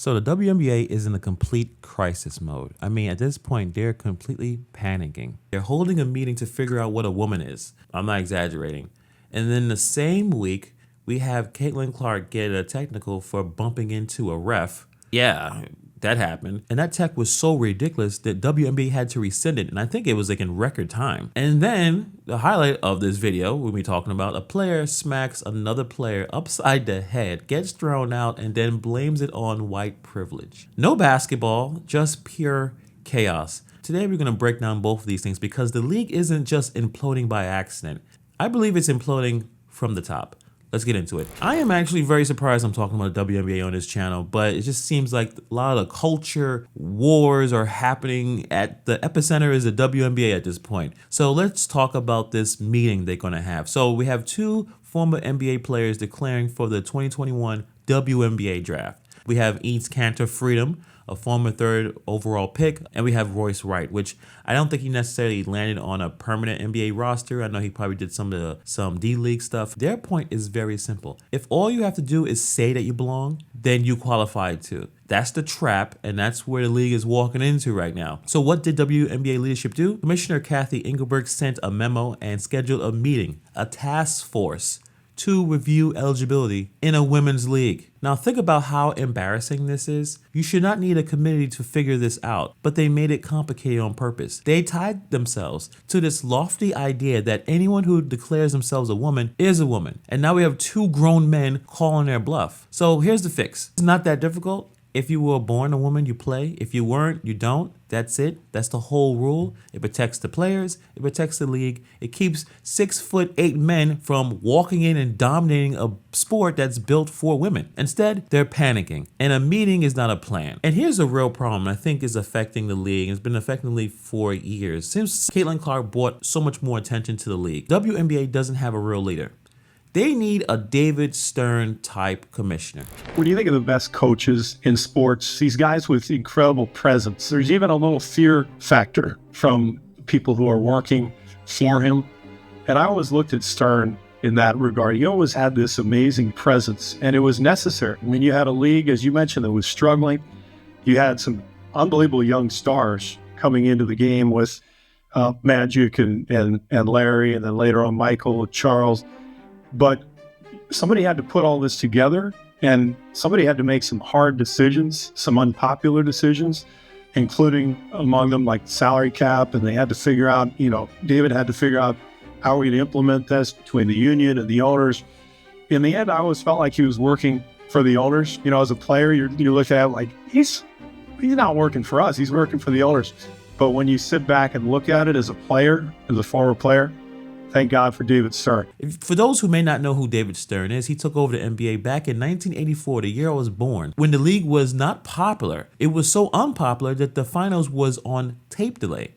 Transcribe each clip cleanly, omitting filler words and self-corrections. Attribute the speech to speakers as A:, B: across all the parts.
A: So the WNBA is in a complete crisis mode. I mean, at this point, they're completely panicking. They're holding a meeting to figure out what a woman is. I'm not exaggerating. And then the same week, we have Caitlin Clark get a technical for bumping into a ref. Yeah, that happened. And that tech was so ridiculous that WNBA had to rescind it. And I think it was like in record time. And then the highlight of this video, we'll be talking about a player smacks another player upside the head, gets thrown out, and then blames it on white privilege. No basketball, just pure chaos. Today we're going to break down both of these things because the league isn't just imploding by accident. I believe it's imploding from the top. Let's get into it. I am actually very surprised I'm talking about WNBA on this channel, but it just seems like a lot of the culture wars are happening at the epicenter is the WNBA at this point. So let's talk about this meeting they're going to have. So we have two former NBA players declaring for the 2021 WNBA Draft. We have Enes Kanter Freedom, a former third overall pick, and we have Royce Wright, which I don't think he necessarily landed on a permanent NBA roster. I know he probably did some D-League stuff. Their point is very simple. If all you have to do is say that you belong, then you qualify too. That's the trap, and that's where the league is walking into right now. So what did WNBA leadership do? Commissioner Cathy Engelbert sent a memo and scheduled a meeting, a task force, to review eligibility in a women's league. Now think about how embarrassing this is. You should not need a committee to figure this out, but they made it complicated on purpose. They tied themselves to this lofty idea that anyone who declares themselves a woman is a woman. And now we have two grown men calling their bluff. So here's the fix. It's not that difficult. If you were born a woman, you play. If you weren't, you don't. That's it. That's the whole rule. It protects the players. It protects the league. It keeps 6'8" men from walking in and dominating a sport that's built for women. Instead, they're panicking. And a meeting is not a plan. And here's a real problem I think is affecting the league. It's been affecting the league for years. Since Caitlin Clark brought so much more attention to the league, WNBA doesn't have a real leader. They need a David Stern type commissioner.
B: When you think of the best coaches in sports, these guys with incredible presence, there's even a little fear factor from people who are working for him. And I always looked at Stern in that regard. He always had this amazing presence, and it was necessary. I mean, you had a league, as you mentioned, that was struggling. You had some unbelievable young stars coming into the game with Magic and Larry, and then later on Michael, Charles. But somebody had to put all this together, and somebody had to make some hard decisions, some unpopular decisions, including among them like salary cap. And they had to figure out, David had to figure out how we're going to implement this between the union and the owners. In the end, I always felt like he was working for the owners. As a player, you look at him like, he's not working for us. He's working for the owners. But when you sit back and look at it as a player, as a former player, thank God for David Stern.
A: For those who may not know who David Stern is, he took over the NBA back in 1984, the year I was born, when the league was not popular. It was so unpopular that the finals was on tape delay.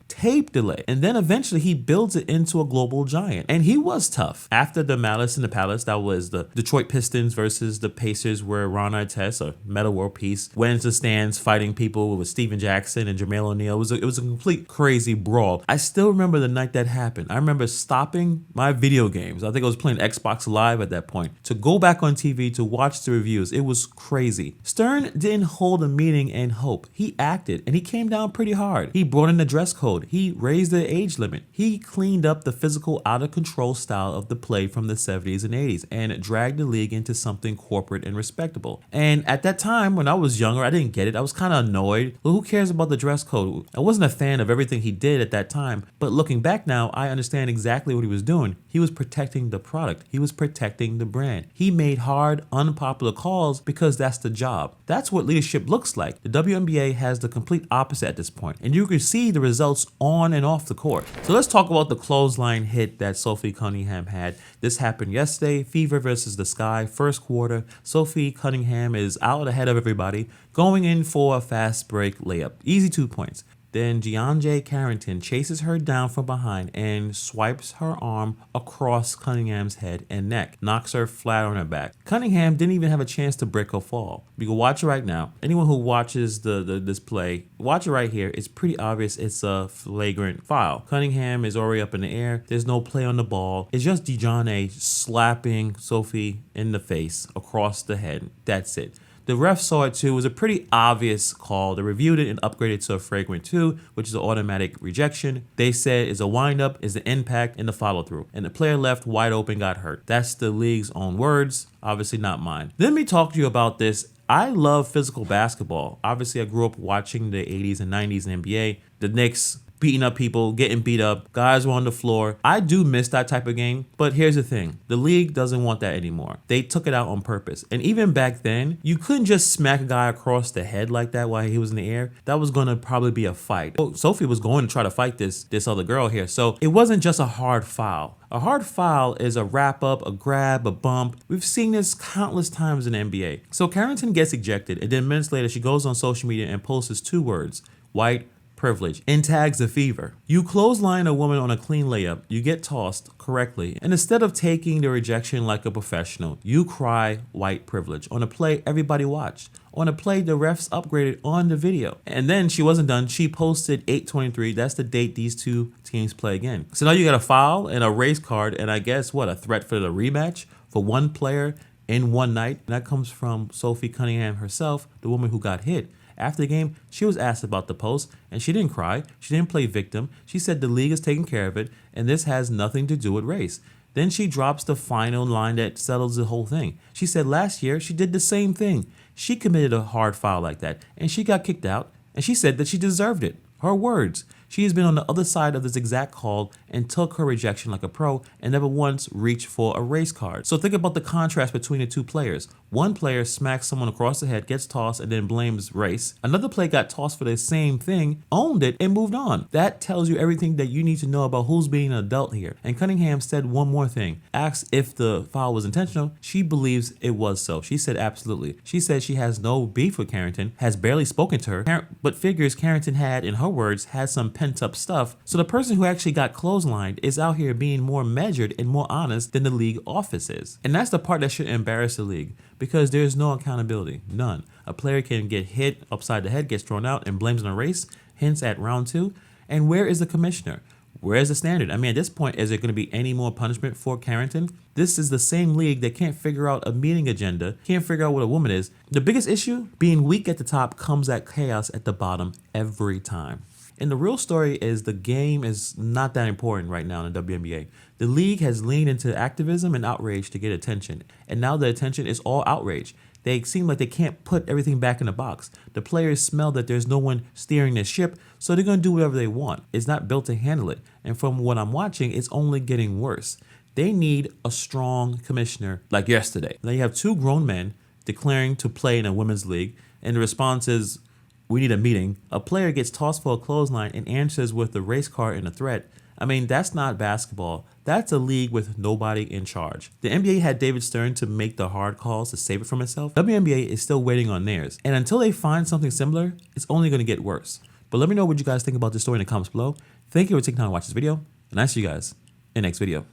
A: And then eventually he builds it into a global giant. And he was tough. After the Malice in the Palace, that was the Detroit Pistons versus the Pacers, where Ron Artest, a Metta World Peace, went into the stands fighting people with Steven Jackson and Jermaine O'Neal. It was a complete crazy brawl. I still remember the night that happened. I remember stopping my video games. I think I was playing Xbox Live at that point, to go back on TV to watch the reviews. It was crazy. Stern didn't hold a meeting and hope. He acted, and he came down pretty hard. He brought in the dress code. He raised the age limit. He cleaned up the physical, out of control style of the play from the 70s and 80s and dragged the league into something corporate and respectable. And at that time, when I was younger, I didn't get it. I was kind of annoyed. Well, who cares about the dress code? I wasn't a fan of everything he did at that time, but looking back now, I understand exactly what he was doing. He was protecting the product. He was protecting the brand. He made hard, unpopular calls because that's the job. That's what leadership looks like. The WNBA has the complete opposite at this point, and you can see the results on and off the court. So let's talk about the clothesline hit that Sophie Cunningham had. This happened yesterday. Fever versus the Sky, first quarter. Sophie Cunningham is out ahead of everybody, going in for a fast break layup. Easy 2 points. Then Gianjay Carrington chases her down from behind and swipes her arm across Cunningham's head and neck, knocks her flat on her back. Cunningham didn't even have a chance to break or fall. You can watch it right now. Anyone who watches this play, watch it right here. It's pretty obvious it's a flagrant foul. Cunningham is already up in the air. There's no play on the ball. It's just Gianjay slapping Sophie in the face across the head. That's it. The ref saw it too. It was a pretty obvious call. They reviewed it and upgraded to a flagrant 2, which is an automatic rejection. They said it's a windup, is the impact, and the follow through. And the player left wide open, got hurt. That's the league's own words, obviously not mine. Let me talk to you about this. I love physical basketball. Obviously, I grew up watching the 80s and 90s in NBA. The Knicks beating up people, getting beat up, guys were on the floor. I do miss that type of game, but here's the thing. The league doesn't want that anymore. They took it out on purpose. And even back then, you couldn't just smack a guy across the head like that while he was in the air. That was going to probably be a fight. Well, Sophie was going to try to fight this other girl here. So it wasn't just a hard foul. A hard foul is a wrap up, a grab, a bump. We've seen this countless times in the NBA. So Carrington gets ejected, and then minutes later, she goes on social media and posts 2 words, white privilege, and tags the fever. You clothesline a woman on a clean layup, you get tossed correctly, and instead of taking the rejection like a professional, you cry white privilege on a play everybody watched. On a play the refs upgraded on the video. And then she wasn't done. She posted 8/23. That's the date these two teams play again. So now you got a foul and a race card, and I guess what, a threat for the rematch for one player in one night. And that comes from Sophie Cunningham herself, the woman who got hit. After the game, she was asked about the post, and she didn't cry. She didn't play victim. She said the league is taking care of it, and this has nothing to do with race. Then she drops the final line that settles the whole thing. She said last year she did the same thing. She committed a hard foul like that, and she got kicked out, and she said that she deserved it. Her words. She has been on the other side of this exact call and took her rejection like a pro and never once reached for a race card. So think about the contrast between the two players. One player smacks someone across the head, gets tossed, and then blames race. Another player got tossed for the same thing, owned it, and moved on. That tells you everything that you need to know about who's being an adult here. And Cunningham said one more thing. Asked if the foul was intentional. She believes it was so. She said absolutely. She said she has no beef with Carrington, has barely spoken to her, but figures Carrington had, in her words, had some pent-up stuff. So the person who actually got clotheslined is out here being more measured and more honest than the league office is. And that's the part that should embarrass the league, because there's no accountability, none. A player can get hit upside the head, gets thrown out, and blames on a race, hints at round 2. And where is the commissioner? Where is the standard? I mean, at this point, is there going to be any more punishment for Carrington? This is the same league that can't figure out a meeting agenda, can't figure out what a woman is. The biggest issue, being weak at the top, comes at chaos at the bottom every time. And the real story is the game is not that important right now in the WNBA. The league has leaned into activism and outrage to get attention. And now the attention is all outrage. They seem like they can't put everything back in the box. The players smell that there's no one steering the ship, so they're going to do whatever they want. It's not built to handle it. And from what I'm watching, it's only getting worse. They need a strong commissioner like yesterday. Now you have 2 grown men declaring to play in a women's league, and the response is, we need a meeting. A player gets tossed for a clothesline and answers with the race card and a threat. I mean, that's not basketball. That's a league with nobody in charge. The NBA had David Stern to make the hard calls to save it from itself. WNBA is still waiting on theirs. And until they find something similar, it's only going to get worse. But let me know what you guys think about this story in the comments below. Thank you for taking time to watch this video, and I'll see you guys in the next video.